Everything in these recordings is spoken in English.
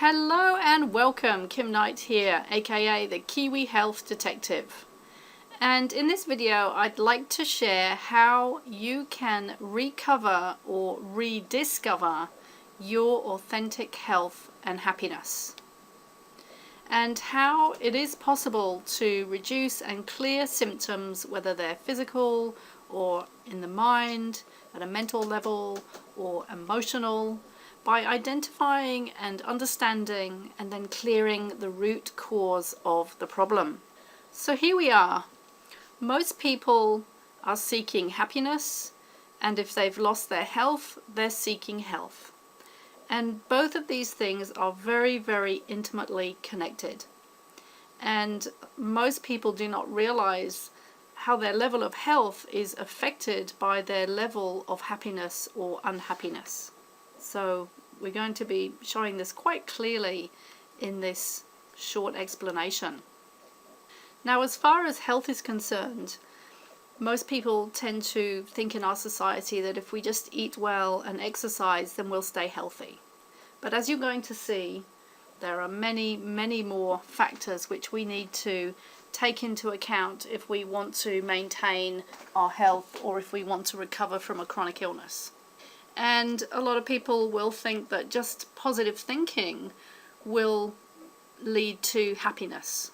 Hello and welcome, Kim Knight here, aka the Kiwi Health Detective. And in this video I'd like to share how you can recover or rediscover your authentic health and happiness. And how it is possible to reduce and clear symptoms, whether they're physical or in the mind, at a mental level or emotional, by identifying and understanding and then clearing the root cause of the problem. So here we are. Most people are seeking happiness, and if they've lost their health, they're seeking health. And both of these things are very, very intimately connected. And most people do not realize how their level of health is affected by their level of happiness or unhappiness. So we're going to be showing this quite clearly in this short explanation. Now, as far as health is concerned, most people tend to think in our society that if we just eat well and exercise, then we'll stay healthy. But as you're going to see, there are many, many more factors which we need to take into account if we want to maintain our health or if we want to recover from a chronic illness. And a lot of people will think that just positive thinking will lead to happiness.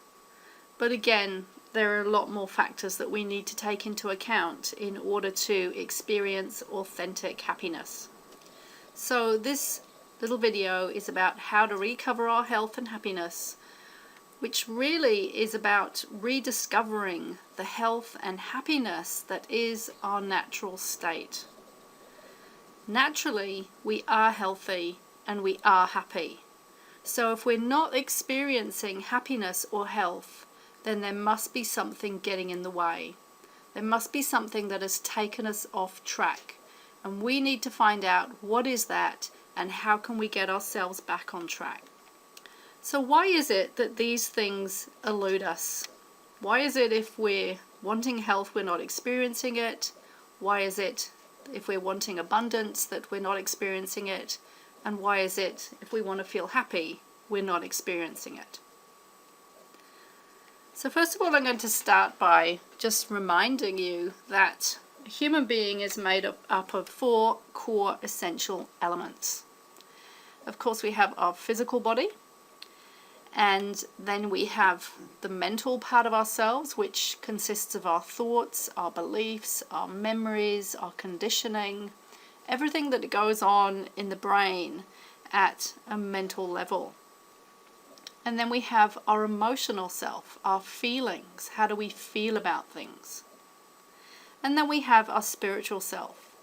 But again, there are a lot more factors that we need to take into account in order to experience authentic happiness. So this little video is about how to recover our health and happiness, which really is about rediscovering the health and happiness that is our natural state. Naturally, we are healthy and we are happy. So if we're not experiencing happiness or health, then there must be something getting in the way. There must be something that has taken us off track. And we need to find out what is that and how can we get ourselves back on track. So why is it that these things elude us? Why is it if we're wanting health, we're not experiencing it? Why is it if we're wanting abundance that we're not experiencing it? And why is it if we want to feel happy, we're not experiencing it? So first of all, I'm going to start by just reminding you that a human being is made up of 4 core essential elements. Of course, we have our physical body, and then we have the mental part of ourselves, which consists of our thoughts, our beliefs, our memories, our conditioning, everything that goes on in the brain at a mental level. And then we have our emotional self, our feelings. How do we feel about things? And then we have our spiritual self,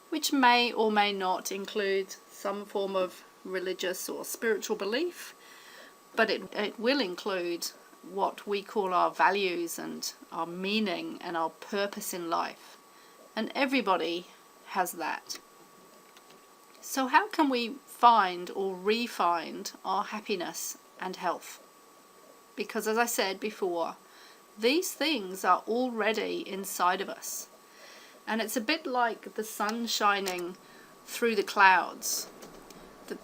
which may or may not include some form of religious or spiritual belief, but it will include what we call our values and our meaning and our purpose in life. And everybody has that. So how can we find or re-find our happiness and health? Because as I said before, these things are already inside of us. And it's a bit like the sun shining through the clouds.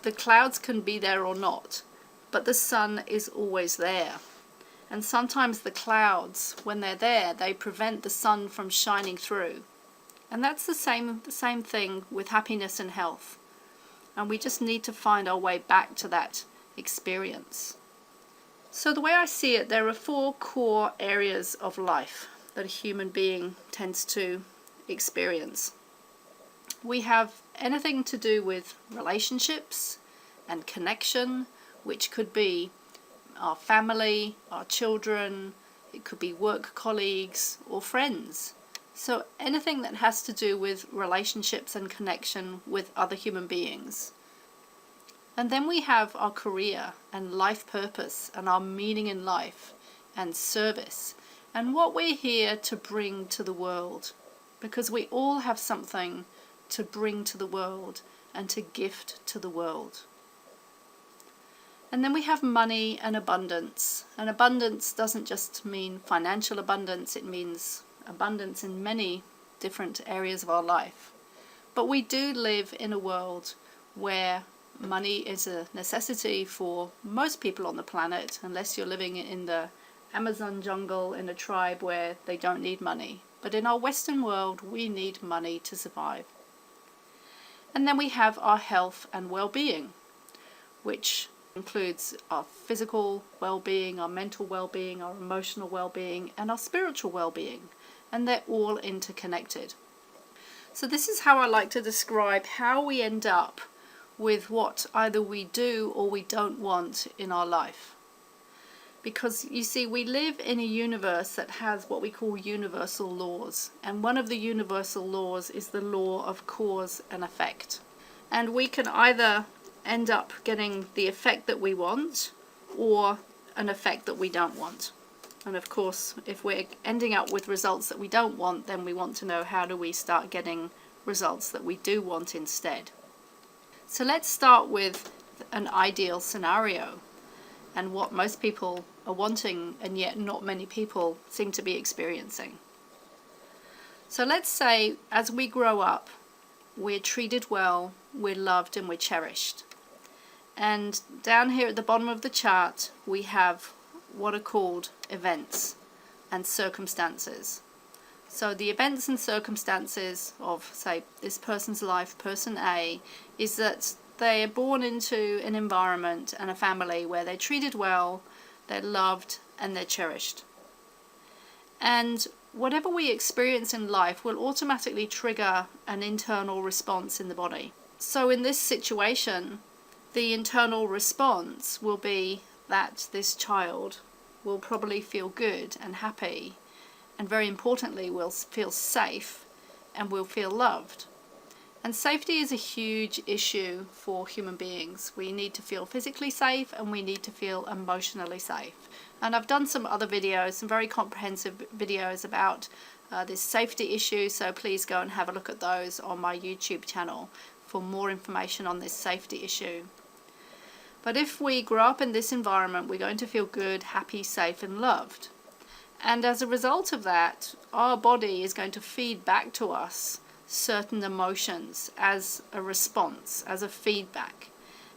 The clouds can be there or not, but the sun is always there. And sometimes the clouds, when they're there, they prevent the sun from shining through. And that's the same thing with happiness and health. And we just need to find our way back to that experience. So the way I see it, there are 4 core areas of life that a human being tends to experience. We have anything to do with relationships and connection, which could be our family, our children, it could be work colleagues or friends. So anything that has to do with relationships and connection with other human beings. And then we have our career and life purpose and our meaning in life and service and what we're here to bring to the world, because we all have something to bring to the world and to gift to the world. And then we have money and abundance. And abundance doesn't just mean financial abundance, it means abundance in many different areas of our life. But we do live in a world where money is a necessity for most people on the planet, unless you're living in the Amazon jungle in a tribe where they don't need money. But in our Western world, we need money to survive. And then we have our health and well-being, which includes our physical well-being, our mental well-being, our emotional well-being, and our spiritual well-being. And they're all interconnected. So this is how I like to describe how we end up with what either we do or we don't want in our life. Because you see, we live in a universe that has what we call universal laws. And one of the universal laws is the law of cause and effect. And we can either end up getting the effect that we want or an effect that we don't want. And of course, if we're ending up with results that we don't want, then we want to know how do we start getting results that we do want instead. So let's start with an ideal scenario and what most people are wanting and yet not many people seem to be experiencing. So let's say as we grow up, we're treated well, we're loved and we're cherished. And down here at the bottom of the chart, we have what are called events and circumstances. So the events and circumstances of, say, this person's life, person A, is that they are born into an environment and a family where they're treated well, they're loved, and they're cherished. And whatever we experience in life will automatically trigger an internal response in the body. So in this situation, the internal response will be that this child will probably feel good and happy, and very importantly will feel safe and will feel loved. And safety is a huge issue for human beings. We need to feel physically safe and we need to feel emotionally safe. And I've done some other videos, some very comprehensive videos about this safety issue, so please go and have a look at those on my YouTube channel for more information on this safety issue. But if we grow up in this environment, we're going to feel good, happy, safe and loved. And as a result of that, our body is going to feed back to us certain emotions as a response, as a feedback.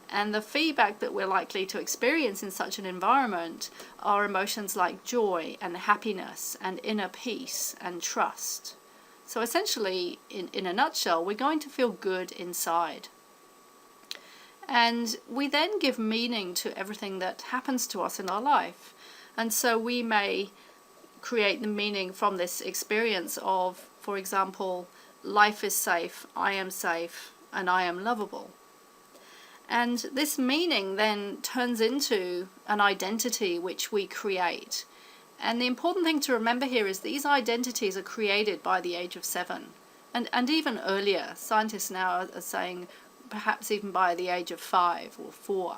And the feedback that we're likely to experience in such an environment are emotions like joy and happiness and inner peace and trust. So essentially, in a nutshell, we're going to feel good inside. And we then give meaning to everything that happens to us in our life. And so we may create the meaning from this experience of, for example, life is safe, I am safe, and I am lovable. And this meaning then turns into an identity which we create. And the important thing to remember here is these identities are created by the age of 7. And even earlier, scientists now are saying perhaps even by the age of 5 or 4.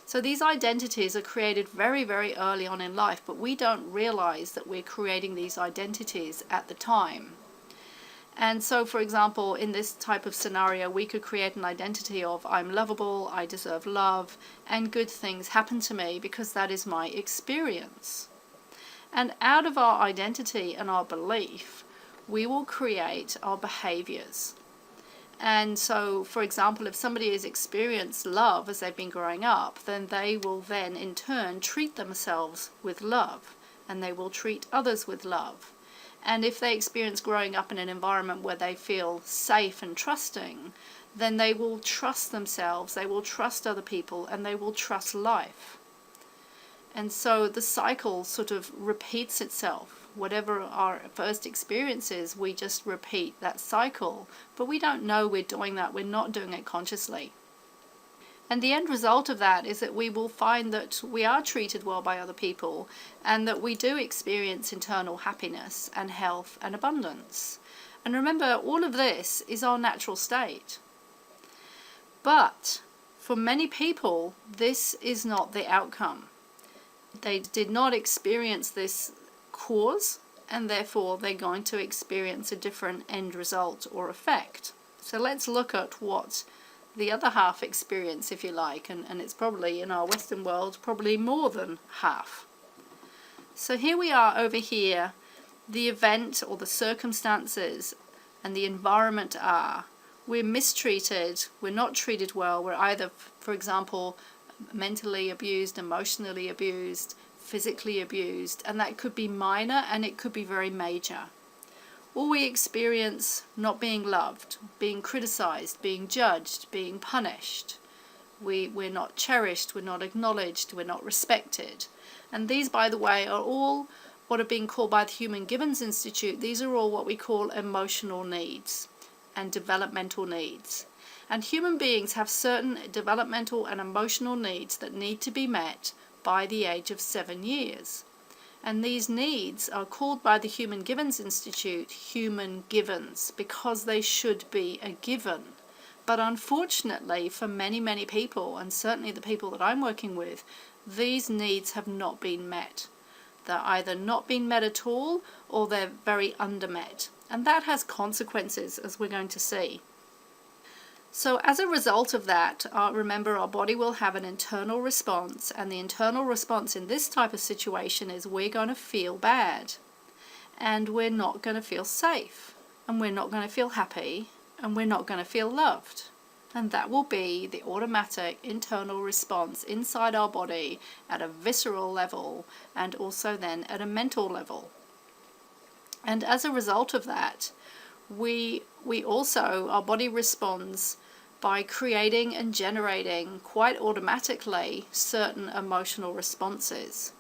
So these identities are created very, very early on in life, but we don't realize that we're creating these identities at the time. And so, for example, in this type of scenario, we could create an identity of I'm lovable, I deserve love, and good things happen to me because that is my experience. And out of our identity and our belief, we will create our behaviors. And so, for example, if somebody has experienced love as they've been growing up, then they will then in turn treat themselves with love, and they will treat others with love. And if they experience growing up in an environment where they feel safe and trusting, then they will trust themselves, they will trust other people, and they will trust life. And so the cycle sort of repeats itself. Whatever our first experience is, we just repeat that cycle. But we don't know we're doing that, we're not doing it consciously. And the end result of that is that we will find that we are treated well by other people and that we do experience internal happiness and health and abundance. And remember, all of this is our natural state. But for many people, this is not the outcome. They did not experience this cause, and therefore they're going to experience a different end result or effect. So let's look at what the other half experience, if you like, and it's probably in our Western world probably more than half. So here we are over here, the event or the circumstances and the environment are we're mistreated, we're not treated well, we're either, for example, mentally abused, emotionally abused, physically abused, and that could be minor and it could be very major. Or we experience not being loved, being criticized, being judged, being punished. We're not cherished, we're not acknowledged, we're not respected. And these, by the way, are all what are being called by the Human Givens Institute, these are all what we call emotional needs and developmental needs. And human beings have certain developmental and emotional needs that need to be met by the age of 7 years. And these needs are called by the Human Givens Institute human givens, because they should be a given. But unfortunately, for many, many people, and certainly the people that I'm working with, these needs have not been met. They're either not being met at all, or they're very undermet. And that has consequences, as we're going to see. So as a result of that, remember, our body will have an internal response, and the internal response in this type of situation is we're going to feel bad, and we're not going to feel safe, and we're not going to feel happy, and we're not going to feel loved. And that will be the automatic internal response inside our body at a visceral level, and also then at a mental level. And as a result of that, our body responds by creating and generating quite automatically certain emotional responses.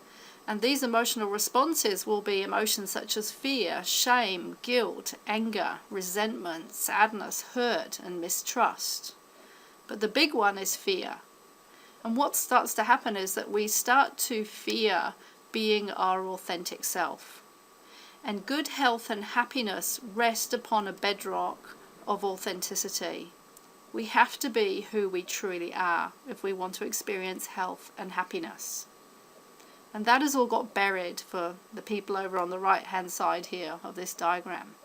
And these emotional responses will be emotions such as fear, shame, guilt, anger, resentment, sadness, hurt, and mistrust. But the big one is fear. And what starts to happen is that we start to fear being our authentic self. And good health and happiness rest upon a bedrock of authenticity. We have to be who we truly are if we want to experience health and happiness. And that has all got buried for the people over on the right-hand side here of this diagram.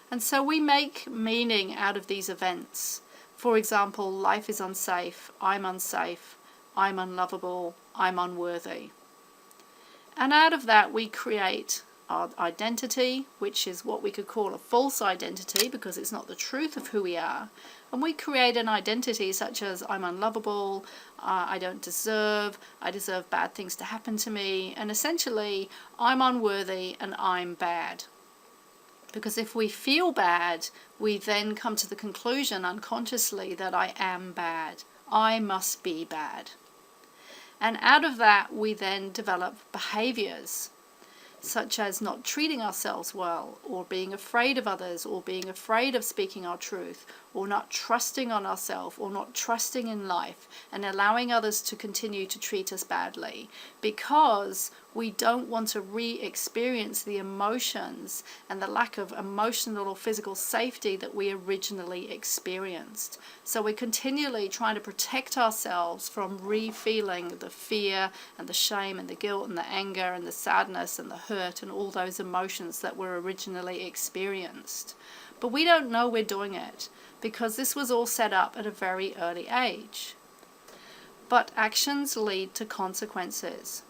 And so we make meaning out of these events. For example, life is unsafe, I'm unlovable, I'm unworthy. And out of that we create our identity, which is what we could call a false identity because it's not the truth of who we are. And we create an identity such as I'm unlovable, I deserve bad things to happen to me, and essentially I'm unworthy and I'm bad. Because if we feel bad, we then come to the conclusion unconsciously that I am bad. I must be bad. And out of that, we then develop behaviors such as not treating ourselves well, or being afraid of others, or being afraid of speaking our truth, or not trusting on ourselves, or not trusting in life, and allowing others to continue to treat us badly, because we don't want to re-experience the emotions and the lack of emotional or physical safety that we originally experienced. So we're continually trying to protect ourselves from re-feeling the fear and the shame and the guilt and the anger and the sadness and the hurt and all those emotions that were originally experienced. But we don't know we're doing it because this was all set up at a very early age. But actions lead to consequences.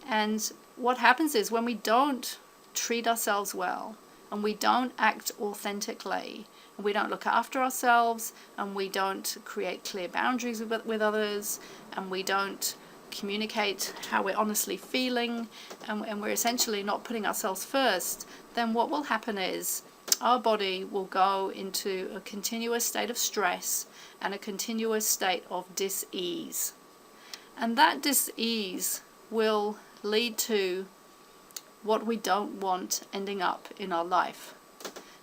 And what happens is when we don't treat ourselves well, and we don't act authentically, and we don't look after ourselves, and we don't create clear boundaries with others, and we don't communicate how we're honestly feeling, and we're essentially not putting ourselves first, then what will happen is our body will go into a continuous state of stress and a continuous state of dis-ease. And that dis-ease will lead to what we don't want ending up in our life.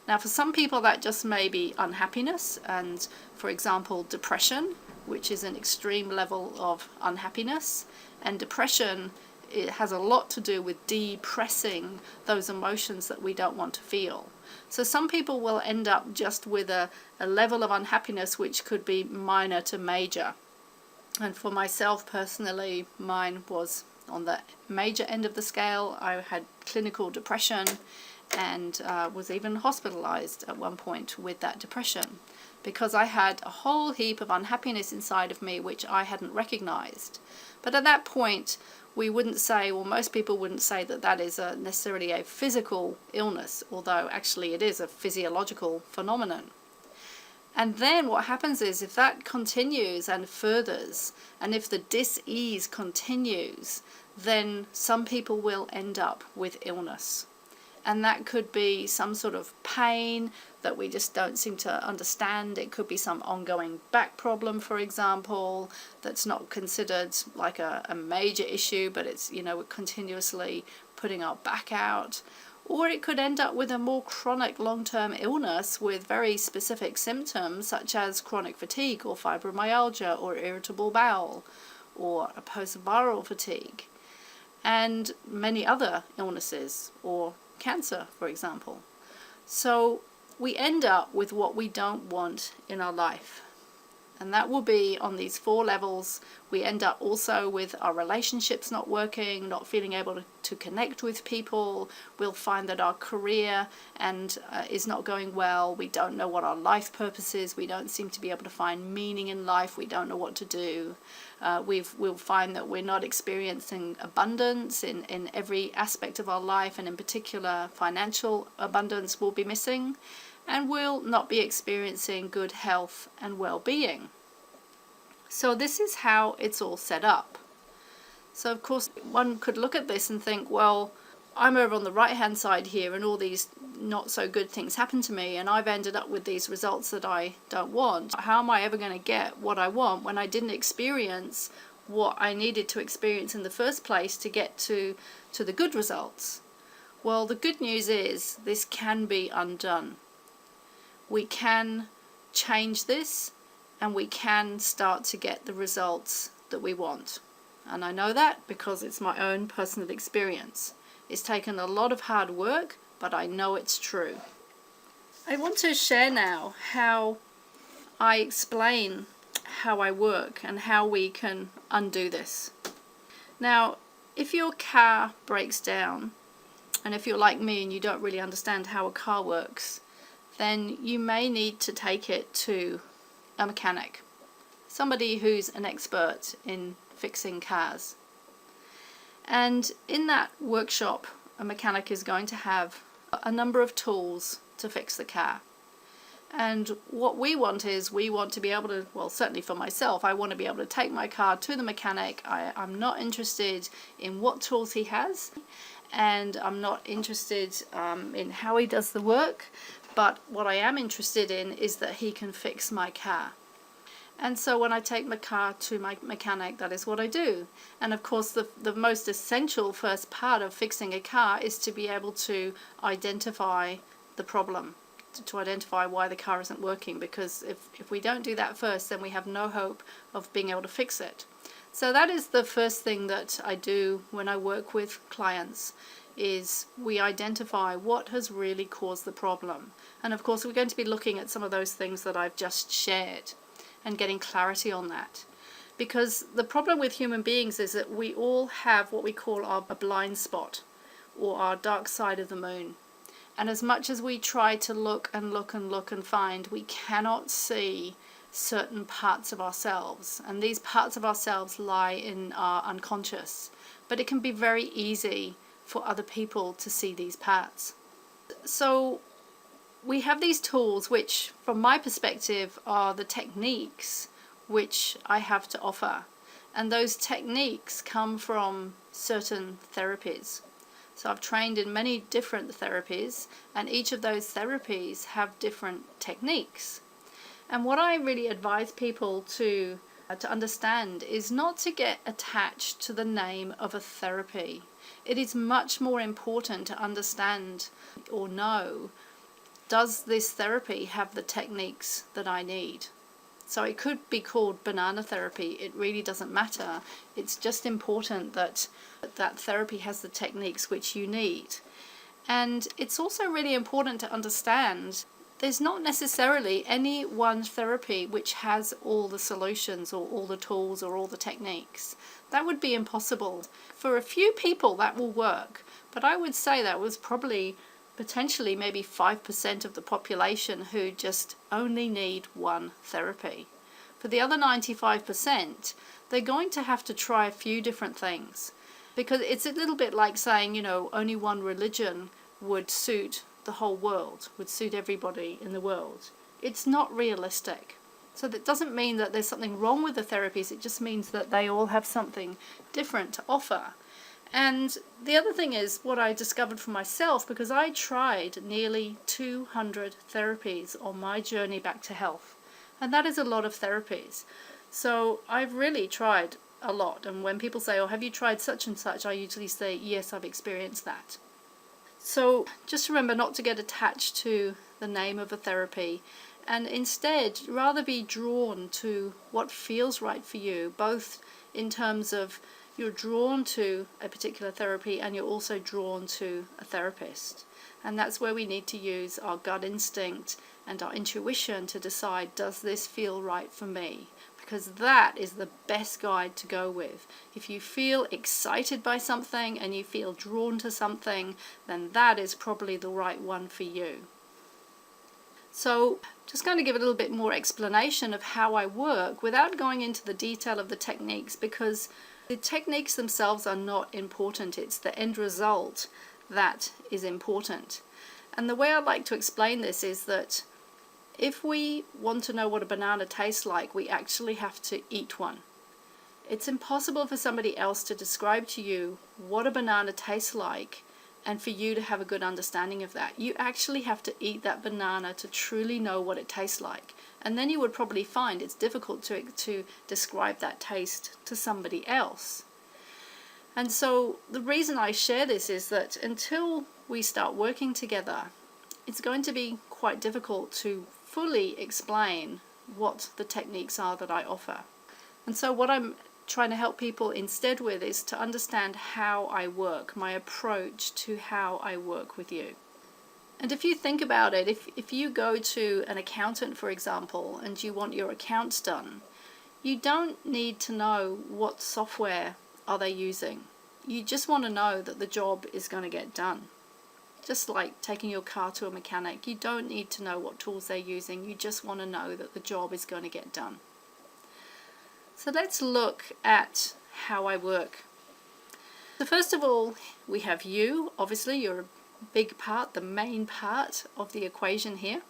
Now, for some people that just may be unhappiness and, for example, depression, which is an extreme level of unhappiness. And depression, it has a lot to do with depressing those emotions that we don't want to feel. So some people will end up just with a level of unhappiness which could be minor to major. And for myself personally, mine was on the major end of the scale. I had clinical depression and was even hospitalized at one point with that depression because I had a whole heap of unhappiness inside of me which I hadn't recognized. But at that point, we wouldn't say, well, most people wouldn't say that that is necessarily a physical illness, although actually it is a physiological phenomenon. And then what happens is, if that continues and furthers, and if the dis-ease continues, then some people will end up with illness. And that could be some sort of pain that we just don't seem to understand. It could be some ongoing back problem, for example, that's not considered like a major issue, but it's, we're continuously putting our back out. Or it could end up with a more chronic long-term illness with very specific symptoms, such as chronic fatigue or fibromyalgia or irritable bowel or a post-viral fatigue, and many other illnesses, or cancer, for example. So we end up with what we don't want in our life. And that will be on these 4 levels. We end up also with our relationships not working, not feeling able to connect with people. We'll find that our career is not going well. We don't know what our life purpose is. We don't seem to be able to find meaning in life. We don't know what to do. We'll find that we're not experiencing abundance in every aspect of our life, and in particular financial abundance will be missing. And we'll not be experiencing good health and well-being. So this is how it's all set up. So of course one could look at this and think, well, I'm over on the right hand side here and all these not so good things happen to me and I've ended up with these results that I don't want. How am I ever going to get what I want when I didn't experience what I needed to experience in the first place to get to the good results? Well, the good news is this can be undone. We can change this and we can start to get the results that we want. And I know that because it's my own personal experience. It's taken a lot of hard work, but I know it's true. I want to share now how I explain how I work and how we can undo this. Now, if your car breaks down, and if you're like me and you don't really understand how a car works, then you may need to take it to a mechanic, somebody who's an expert in fixing cars. And in that workshop, a mechanic is going to have a number of tools to fix the car. And what we want is, we want to be able to, well, certainly for myself, I want to be able to take my car to the mechanic. I'm not interested in what tools he has, and I'm not interested in how he does the work. But what I am interested in is that he can fix my car. And so when I take my car to my mechanic, that is what I do. And of course the most essential first part of fixing a car is to be able to identify the problem, to identify why the car isn't working, because if we don't do that first, then we have no hope of being able to fix it. So that is the first thing that I do when I work with clients, is we identify what has really caused the problem. And of course we're going to be looking at some of those things that I've just shared and getting clarity on that. Because the problem with human beings is that we all have what we call our blind spot, or our dark side of the moon. And as much as we try to look and look and look and find, we cannot see certain parts of ourselves. And these parts of ourselves lie in our unconscious. But it can be very easy for other people to see these parts. So we have these tools which, from my perspective, are the techniques which I have to offer. And those techniques come from certain therapies. So I've trained in many different therapies, and each of those therapies have different techniques. And what I really advise people to understand is not to get attached to the name of a therapy. It is much more important to understand or know, does this therapy have the techniques that I need? So it could be called banana therapy. It really doesn't matter. It's just important that that therapy has the techniques which you need. And it's also really important to understand there's not necessarily any one therapy which has all the solutions or all the tools or all the techniques. That would be impossible. For a few people that will work, but I would say that was probably potentially maybe 5% of the population who just only need one therapy. For the other 95%, they're going to have to try a few different things, because it's a little bit like saying, only one religion would suit the whole world, would suit everybody in the world. It's not realistic. So that doesn't mean that there's something wrong with the therapies, it just means that they all have something different to offer. And the other thing is what I discovered for myself, because I tried nearly 200 therapies on my journey back to health. And that is a lot of therapies. So I've really tried a lot. And when people say, oh, have you tried such and such? I usually say, yes, I've experienced that. So just remember not to get attached to the name of a therapy, and instead rather be drawn to what feels right for you, both in terms of you're drawn to a particular therapy and you're also drawn to a therapist. And that's where we need to use our gut instinct and our intuition to decide, does this feel right for me? Because that is the best guide to go with. If you feel excited by something and you feel drawn to something, then that is probably the right one for you. So just going to give a little bit more explanation of how I work without going into the detail of the techniques, because the techniques themselves are not important. It's the end result that is important. And the way I like to explain this is that if we want to know what a banana tastes like, we actually have to eat one. It's impossible for somebody else to describe to you what a banana tastes like and for you to have a good understanding of that. You actually have to eat that banana to truly know what it tastes like. And then you would probably find it's difficult to describe that taste to somebody else. And so the reason I share this is that until we start working together, it's going to be quite difficult to fully explain what the techniques are that I offer. And so what I'm trying to help people instead with is to understand how I work, my approach to how I work with you. And if you think about it, if you go to an accountant, for example, and you want your accounts done, you don't need to know what software are they using. You just want to know that the job is going to get done. Just like taking your car to a mechanic, you don't need to know what tools they're using. You just want to know that the job is going to get done. So let's look at how I work. So first of all, we have you. Obviously, you're a big part, the main part of the equation here.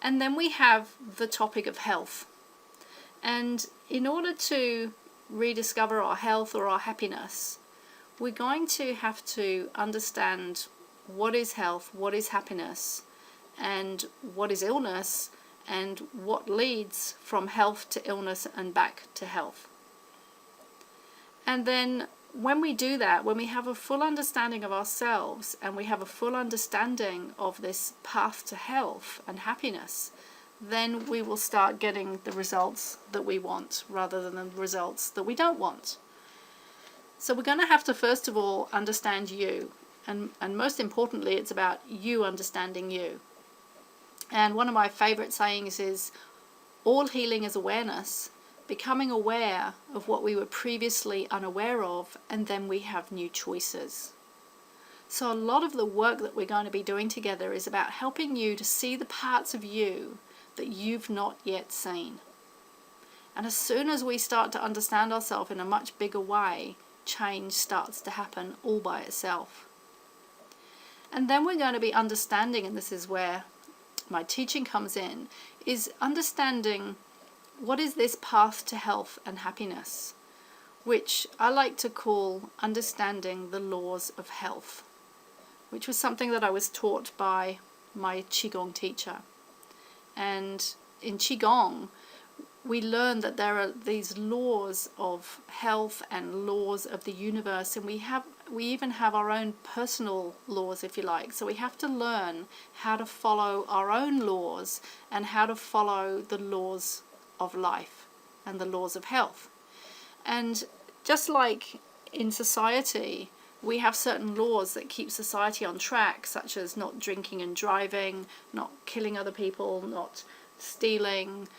And then we have the topic of health. And in order to rediscover our health or our happiness, we're going to have to understand what is health, what is happiness, and what is illness, and what leads from health to illness and back to health. And then when we do that, when we have a full understanding of ourselves and we have a full understanding of this path to health and happiness, then we will start getting the results that we want rather than the results that we don't want. So we're going to have to first of all understand you, and most importantly it's about you understanding you. And one of my favorite sayings is, all healing is awareness, becoming aware of what we were previously unaware of, and then we have new choices. So a lot of the work that we're going to be doing together is about helping you to see the parts of you that you've not yet seen. And as soon as we start to understand ourselves in a much bigger way, change starts to happen all by itself. And then we're going to be understanding, and this is where my teaching comes in, is understanding what is this path to health and happiness, which I like to call understanding the laws of health, which was something that I was taught by my Qigong teacher. And in Qigong, we learn that there are these laws of health and laws of the universe, and we even have our own personal laws, if you like. So we have to learn how to follow our own laws and how to follow the laws of life and the laws of health. And just like in society, we have certain laws that keep society on track, such as not drinking and driving, not killing other people, not stealing.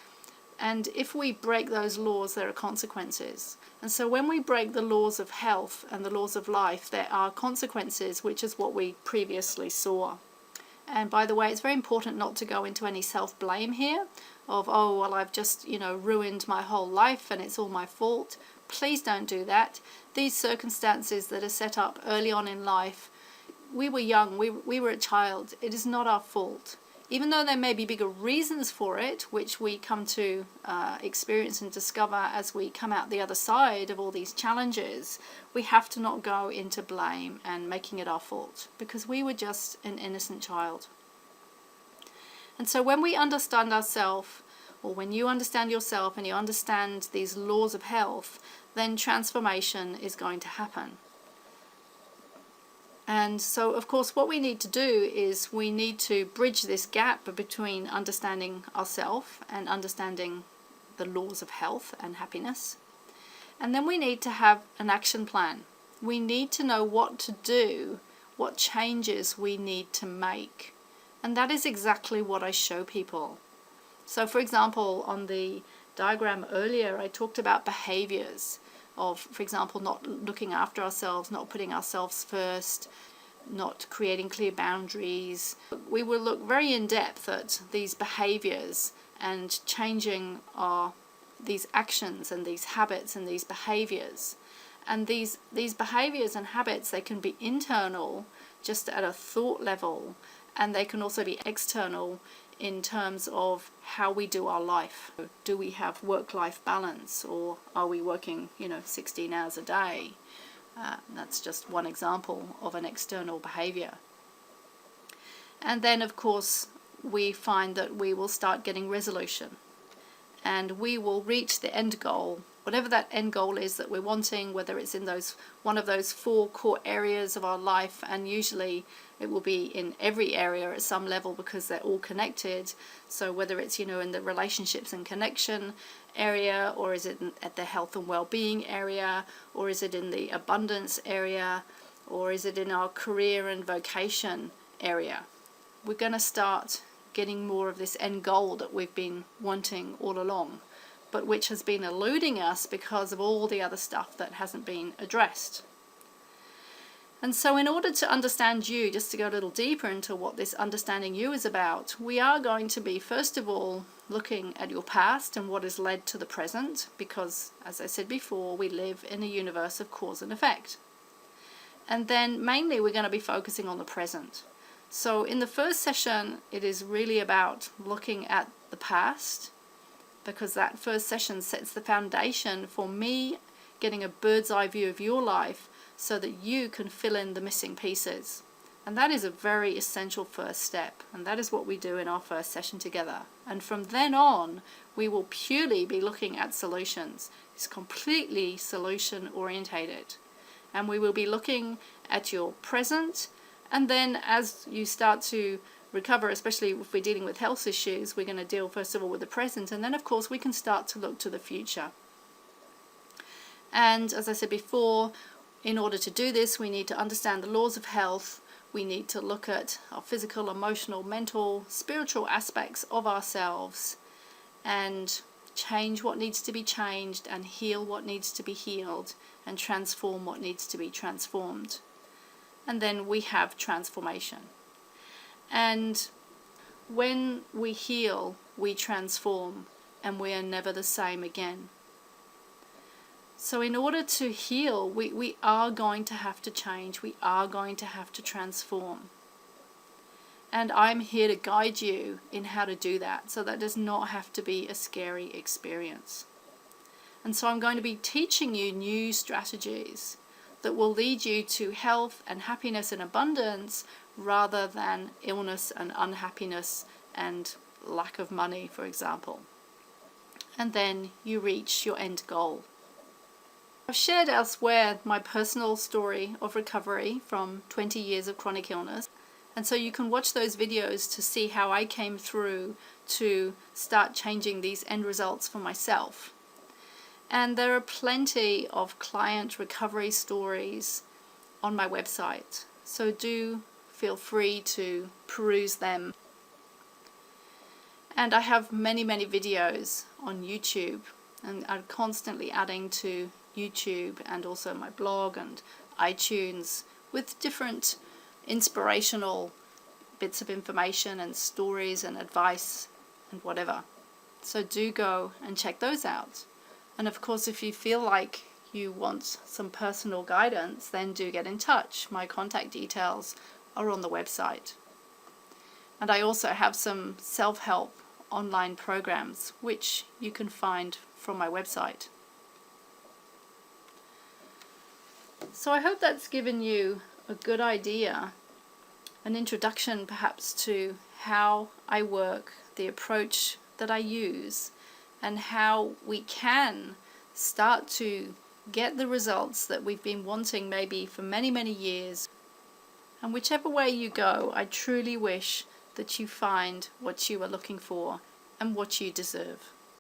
And if we break those laws, there are consequences. And so when we break the laws of health and the laws of life, there are consequences, which is what we previously saw. And by the way, it's very important not to go into any self-blame here of, oh, well, I've just, ruined my whole life and it's all my fault. Please don't do that. These circumstances that are set up early on in life, we were young, we were a child. It is not our fault. even though there may be bigger reasons for it, which we come to experience and discover as we come out the other side of all these challenges, we have to not go into blame and making it our fault, because we were just an innocent child. And so when we understand ourselves, or when you understand yourself and you understand these laws of health, then transformation is going to happen. And so, of course, what we need to do is we need to bridge this gap between understanding ourselves and understanding the laws of health and happiness. And then we need to have an action plan. We need to know what to do, what changes we need to make. And that is exactly what I show people. So, for example, on the diagram earlier, I talked about behaviors of, for example, not looking after ourselves, not putting ourselves first, not creating clear boundaries. We will look very in depth at these behaviors and changing these actions and these habits and these behaviors. And these behaviors and habits, they can be internal, just at a thought level, and they can also be external in terms of how we do our life. Do we have work-life balance, or are we working 16 hours a day? That's just one example of an external behavior. And then, of course, we find that we will start getting resolution, and we will reach the end goal, whatever that end goal is that we're wanting, whether it's in one of those 4 core areas of our life, and usually it will be in every area at some level because they're all connected. So whether it's in the relationships and connection area, or is it at the health and well-being area, or is it in the abundance area, or is it in our career and vocation area, we're going to start getting more of this end goal that we've been wanting all along, but which has been eluding us because of all the other stuff that hasn't been addressed. And so in order to understand you, just to go a little deeper into what this understanding you is about, we are going to be, first of all, looking at your past and what has led to the present, because, as I said before, we live in a universe of cause and effect. And then mainly we're going to be focusing on the present. So in the first session, it is really about looking at the past, because that first session sets the foundation for me getting a bird's eye view of your life so that you can fill in the missing pieces. And that is a very essential first step, and that is what we do in our first session together. And from then on, we will purely be looking at solutions. It's completely solution orientated, and we will be looking at your present, and then as you start to recover, especially if we're dealing with health issues, we're going to deal first of all with the present, and then of course we can start to look to the future. And as I said before, in order to do this, we need to understand the laws of health. We need to look at our physical, emotional, mental, spiritual aspects of ourselves and change what needs to be changed, and heal what needs to be healed, and transform what needs to be transformed. And then we have transformation. And when we heal, we transform, and we are never the same again. So in order to heal, we are going to have to change. We are going to have to transform. And I'm here to guide you in how to do that, so that does not have to be a scary experience. And so I'm going to be teaching you new strategies that will lead you to health and happiness and abundance, rather than illness and unhappiness and lack of money, for example. And then you reach your end goal. I've shared elsewhere my personal story of recovery from 20 years of chronic illness. And so you can watch those videos to see how I came through to start changing these end results for myself. And there are plenty of client recovery stories on my website, so do feel free to peruse them. And I have many videos on YouTube, and I'm constantly adding to YouTube and also my blog and iTunes with different inspirational bits of information and stories and advice and whatever. So do go and check those out. And of course, if you feel like you want some personal guidance, then do get in touch. My contact details are on the website. And I also have some self-help online programs which you can find from my website. So I hope that's given you a good idea, an introduction perhaps to how I work, the approach that I use, and how we can start to get the results that we've been wanting maybe for many, many years. And whichever way you go, I truly wish that you find what you are looking for and what you deserve.